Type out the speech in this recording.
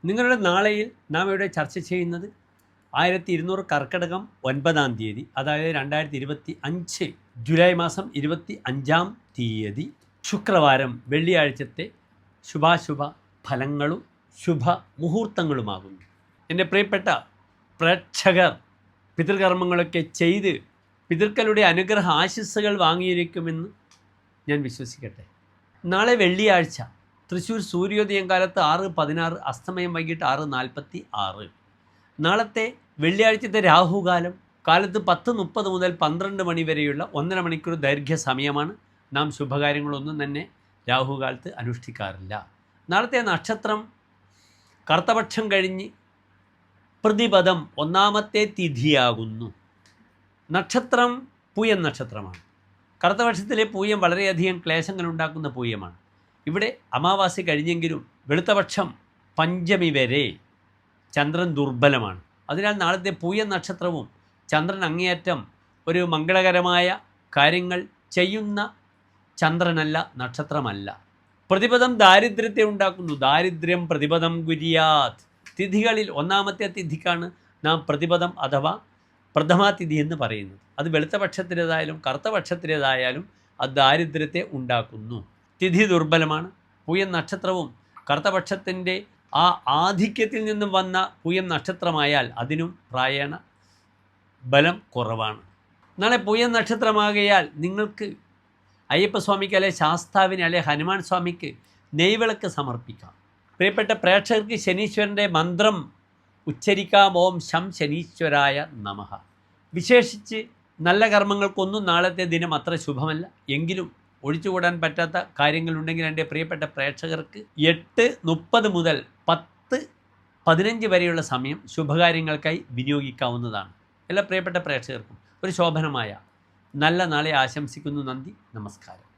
നിങ്ങളുടെ നാളെയിൽ നാം ഇവിടെ ചർച്ച ചെയ്യുന്നത് 1200 കർക്കിടകം 9-ാം തീയതി, അതായത് 2025 ജൂലൈ മാസം 25-ാം തീയതി ശുക്രവാരം വെള്ളിയാഴ്ചത്തെ ശുഭാശുഭ ഫലങ്ങളും ശുഭ മുഹൂർത്തങ്ങളുമാകുന്നു. എൻ്റെ പ്രിയപ്പെട്ട പ്രേക്ഷകർ പിതൃകർമ്മങ്ങളൊക്കെ ചെയ്ത് പിതൃക്കളുടെ അനുഗ്രഹ ആശിസ്സുകൾ വാങ്ങിയിരിക്കുമെന്ന് ഞാൻ വിശ്വസിക്കട്ടെ. നാളെ വെള്ളിയാഴ്ച തൃശ്ശൂർ സൂര്യോദയം കാലത്ത് 6:16, അസ്തമയം വൈകിട്ട് 6:46. നാളത്തെ വെള്ളിയാഴ്ചത്തെ രാഹുകാലം കാലത്ത് 10:30 മുതൽ 12 മണി വരെയുള്ള 1.5 മണിക്കൂർ ദൈർഘ്യ സമയമാണ്. നാം ശുഭകാര്യങ്ങളൊന്നും തന്നെ രാഹുകാലത്ത് അനുഷ്ഠിക്കാറില്ല. നാളത്തെ നക്ഷത്രം കറുത്തപക്ഷം കഴിഞ്ഞ് പ്രതിപദം 1-ാമത്തെ തിഥിയാകുന്നു. നക്ഷത്രം പൂയം നക്ഷത്രമാണ്. കറുത്തപക്ഷത്തിലെ പൂയം വളരെയധികം ക്ലേശങ്ങളുണ്ടാക്കുന്ന പൂയമാണ്. ഇവിടെ അമാവാസി കഴിഞ്ഞെങ്കിലും വെളുത്തപക്ഷം പഞ്ചമി വരെ ചന്ദ്രൻ ദുർബലമാണ്. അതിനാൽ നാളത്തെ പൂയം നക്ഷത്രവും ചന്ദ്രൻ അങ്ങേയറ്റം ഒരു മംഗളകരമായ കാര്യങ്ങൾ ചെയ്യുന്ന ചന്ദ്രനല്ല, നക്ഷത്രമല്ല. പ്രതിപദം ദാരിദ്ര്യത്തെ ഉണ്ടാക്കുന്നു. ദാരിദ്ര്യം പ്രതിപദം കുര്യാത്. തിഥികളിൽ 1-ാമത്തെ തിഥിക്കാണ് നാം പ്രതിപദം അഥവാ പ്രഥമാ തിഥി എന്ന് പറയുന്നത്. അത് വെളുത്തപക്ഷത്തിലേതായാലും കറുത്തപക്ഷത്തിലേതായാലും അത് ദാരിദ്ര്യത്തെ ഉണ്ടാക്കുന്നു. തിഥി ദുർബലമാണ്. പൂയം നക്ഷത്രവും കറുത്തപക്ഷത്തിൻ്റെ ആ ആധിക്യത്തിൽ നിന്നും വന്ന പൂയം നക്ഷത്രമായാൽ അതിനും പ്രായേണ ബലം കുറവാണ്. നാളെ പൂയം നക്ഷത്രമാകയാൽ നിങ്ങൾക്ക് അയ്യപ്പസ്വാമിക്ക് അല്ലെ ശാസ്താവിന് അല്ലെ ഹനുമാൻ സ്വാമിക്ക് നെയ്വിളക്ക് സമർപ്പിക്കാം. പ്രിയപ്പെട്ട പ്രേക്ഷകർക്ക് ശനീശ്വരൻ്റെ മന്ത്രം ഉച്ചരിക്കാം. ഓം ശം ശനീശ്വരായ നമഃ. വിശേഷിച്ച് നല്ല കർമ്മങ്ങൾക്കൊന്നും നാളത്തെ ദിനം അത്ര ശുഭമല്ല. എങ്കിലും ഒഴിച്ചുകൂടാൻ പറ്റാത്ത കാര്യങ്ങളുണ്ടെങ്കിൽ എൻ്റെ പ്രിയപ്പെട്ട പ്രേക്ഷകർക്ക് 8:30 മുതൽ 10:15 വരെയുള്ള സമയം ശുഭകാര്യങ്ങൾക്കായി വിനിയോഗിക്കാവുന്നതാണ്. എല്ലാ പ്രിയപ്പെട്ട പ്രേക്ഷകർക്കും ഒരു ശോഭനമായ നല്ല നാളെ ആശംസിക്കുന്നു. നന്ദി, നമസ്കാരം.